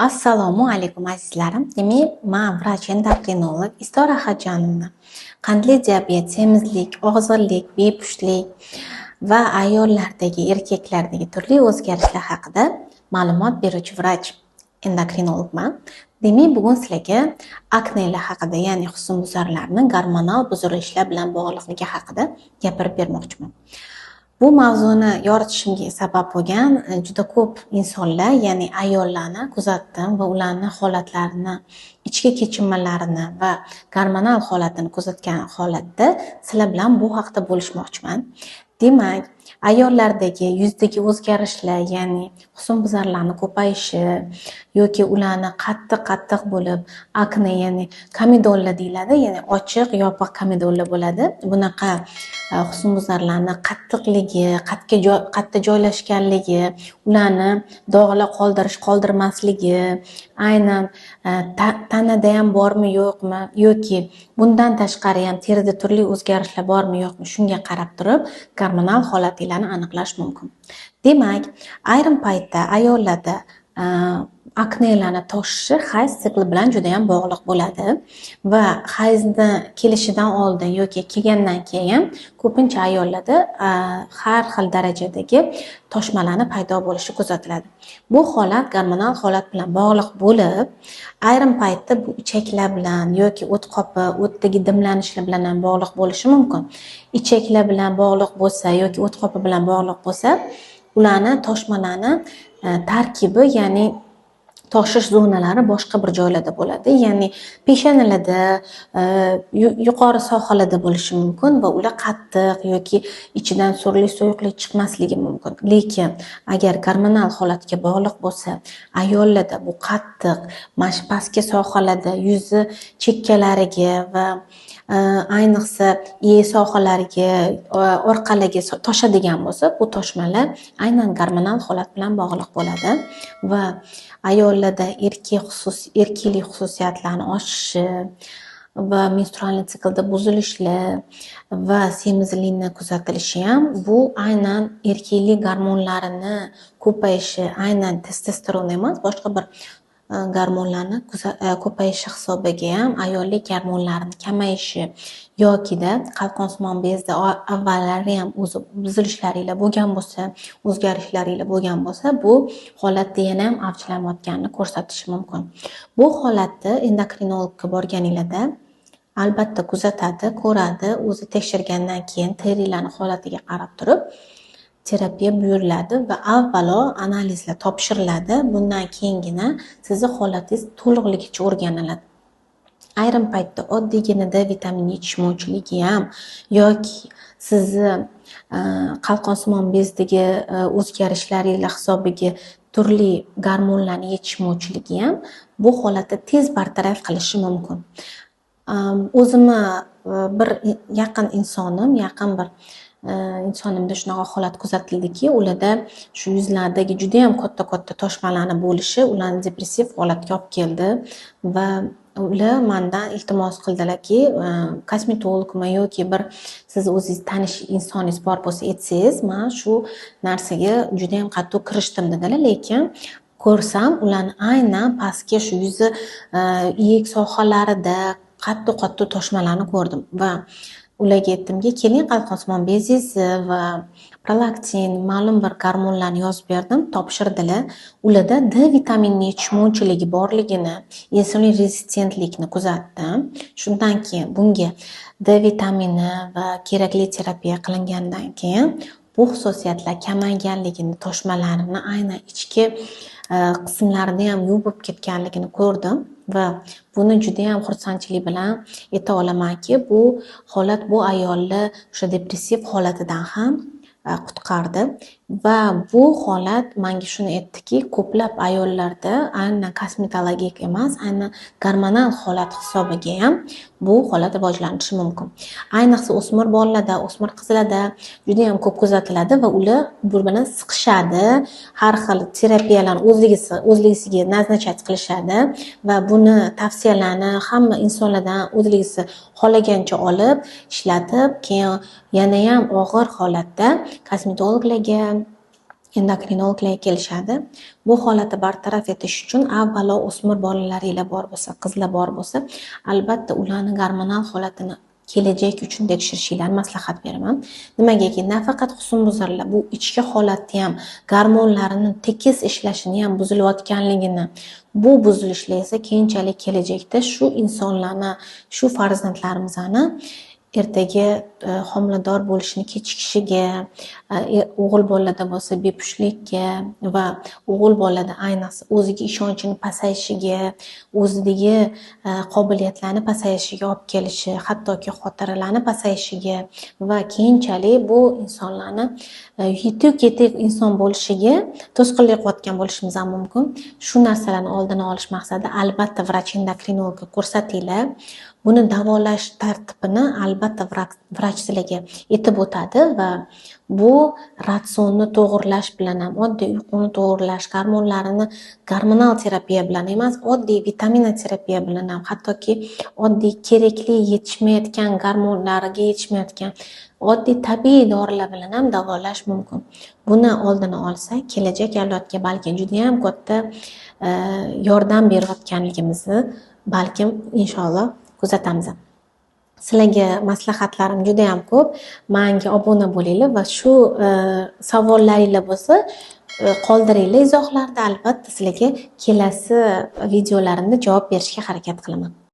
Assalomu alaykum azizlarim. Demak, men vrach endokrinolog Istora Xajanovna. Qandli diabet, semizlik, og'zirlik, bepushtlik va ayollardagi, erkaklardagi turli o'zgarishlar haqida ma'lumot beruvchi vrach endokrinologman. Demak, bugun sizlarga aknelar haqida, ya'ni husnbuzarlarning gormonal buzilishlar bilan bog'liqligi haqida gapirib bermoqchiman. Bu mavzuni yoritishimga sabab bo'lgan juda ko'p insonlar, ya'ni ayollarni kuzatdim va ularning holatlarini, ichki kechinmalarini va gormonal holatini kuzatgan holatda sizlar bilan bu haqida bo'lishmoqchiman. Demak, ayollardagi yuzdagi o'zgarishlar, ya'ni husnbuzarlarning ko'payishi yoki ularni qattiq bo'lib akne, ya'ni komedonlar deyiladi, ya'ni ochiq, yopiq komedonlar bo'ladi. Bunaqa husnbuzarlarning qattiqligi, qatda joylashganligi, ularni dog'lar qoldirmasligi, aynan tanada ham bormi yo'qmi yoki bundan tashqari ham terida turli o'zgarishlar bormi yo'qmi, shunga qarab turib gormonal holatlarni aniqlash mumkin. Demak, ayrim paytda ayollarda aknelarni toshishi hayz sikli bilan juda ham bog'liq bo'ladi va hayzni kelishidan oldin yoki kelgandan keyin ko'pincha ayollarda har xil darajadagi toshmalarning paydo bo'lishi kuzatiladi. Bu holat gormonal holat bilan bog'liq bo'lib, ayrim paytda bu ichaklar bilan yoki o't qopi, o'tdagi dimlanishlar bilan ham bog'liq bo'lishi mumkin. Ichaklar bilan bog'liq bo'lsa yoki o't qopi bilan bog'liq bo'lsa, ularni toshmalarni tarkibi, ya'ni toshish zonalari boshqa bir joylarda bo'ladi, ya'ni peshanalarda, yuqori sohalarda bo'lishi mumkin va ular qattiq yoki ichidan surli suyuqlik chiqmasligi mumkin. Lekin agar gormonal holatga bog'liq bo'lsa, ayollarda bu qattiq, pastki sohalarda, yuzi chekkalariga va ayniqsa sohalariga, orqalariga toshadigan bo'lsa, bu toshmalar aynan gormonal holat bilan bog'liq bo'ladi va ayollarda erkaklik xususiyatlarini oshishi va menstrual siklda buzilishlar va semizlikni kuzatilishi ham bu aynan erkaklik gormonlarini ko'payishi, aynan testosteron emas, boshqa bir gormonlarni ko'payishi hisobiga ham ayollik gormonlarini kamayishi yokida qalqonsimon bezda avvallari ham o'zi buzilishlarilar bo'lgan bo'lsa, o'zgarishlarilar bo'lgan bo'lsa, bu holatda yana ham avjlanayotganini ko'rsatishi mumkin. Bu holatni endokrinologga borganinglarda albatta kuzatadi, ko'radi, o'zi tekshirgandan keyin terilarning holatiga qarab turib terapiya buyuriladi va avvalo analizlar topshiriladi. Bundan keyingina sizni holatingiz to'liqligicha o'rganiladi. Ayrim paytda oddiygina D vitamini yetishmovchiligi ham yoki sizni qalqonsimon bezdagi o'zgarishlaringlar hisobiga turli gormonlarning yetishmovchiligi ham bu holatni tez bartaraf qilishi mumkin. O'zimni bir yaqin insonimda shunaqa holat kuzatildiki, ularda shu yuzlardagi juda ham katta toshmalarni bo'lishi ularni depressiv holatga olib keldi va ular mendan iltimos qildilarki, kosmetologmi yoki bir siz o'zingiz tanish insoningiz bor bo'lsa aytsangiz, men shu narsaga juda ham qattiq kirishdim dedilar, lekin ko'rsam ularni aynan pastki shu yuzi iyak sohalarida qattiq toshmalarni ko'rdim va ularga aytdimki, keling qalqonsimon bezingizni va prolaktin, ma'lum bir gormonlarni yozib berdim, topshirdilar. Ularda D vitamini yetishmovchiligi borligini, insulin rezistentlikni kuzatdim. Shundan keyin bunga D vitamini va kerakli terapiya qilingandan keyin bu xususiyatlar kamayganligini, toshmalarini aynan ichki qismlarida ham yuvib ketganligini ko'rdim va buni juda ham xursandchilik bilan ayta olamanki, bu holat bu ayolni o'sha depressiv holatidan ham qutqardi va bu holat menga shuni aytdiki, ko'plab ayollarda aynan kosmetologik emas, aynan gormonal holat hisobiga ham bu holat rivojlanishi mumkin. Ayniqsa o'smir bolalarda, o'smir qizlarda juda ham ko'p kuzatiladi va ular bu bilan siqishadi, har xil terapiyalarni o'zligisiga nazначать qilishadi va buni tavsiyalarni hamma insonlardan o'zligisi xohlagancha olib, ishlatib, keyin yana ham og'ir holatda kosmetologlarga endokrinologlarga kelishadi. Bu holatni bartaraf etish uchun avvalo o'smir bolalaringlar bor bo'lsa, qizlar bor bo'lsa, albatta ularning gormonal holatini kelajak uchun tekshirishinglarni maslahat beraman. Nimagaki, nafaqat husnbuzarlar, bu ichki holatni ham, gormonlarini tekis ishlashini ham buzilayotganligini, bu buzilishlar esa keyinchalik kelajakda shu insonlarni, shu farzandlarimizni ertaga homilador bo'lishini kechikishiga, o'g'il bolada bo'lsa bepushtlikka va o'g'il bolada ayniqsa o'ziga ishonchini pasayishiga, o'zidagi qobiliyatlarni pasayishiga olib kelishi, hattoki xotiralarni pasayishiga va keyinchalik bu insonlarni yetuk inson bo'lishiga to'sqinlik qilayotgan bo'lishimiz ham mumkin. Shu narsalarni oldini olish maqsadida albatta vrach endokrinologga ko'rsatinglar. Buni davolash tartibini albatta vrach sizlarga aytib o'tadi va bu ratsionni to'g'irlash bilan ham, oddiy uyquni to'g'irlash, gormonal terapiya bilan emas, oddiy vitaminoterapiya bilan ham, hattoki oddiy kerakli yetishmayotgan gormonlariga yetishmayotgan oddiy tabiiy dorilar bilan ham davolash mumkin. Buni oldini olsa, kelajak avlodga balki juda ham katta yordam berayotganligimizni balkim inshaalloh kuzatamiz. Sizlarga maslahatlarim juda ham ko'p. Menga obuna bo'linglar va shu savollaringlar bo'lsa, qoldiringlar izohlarda. Albatta sizlarga kelasi videolarimda javob berishga harakat qilaman.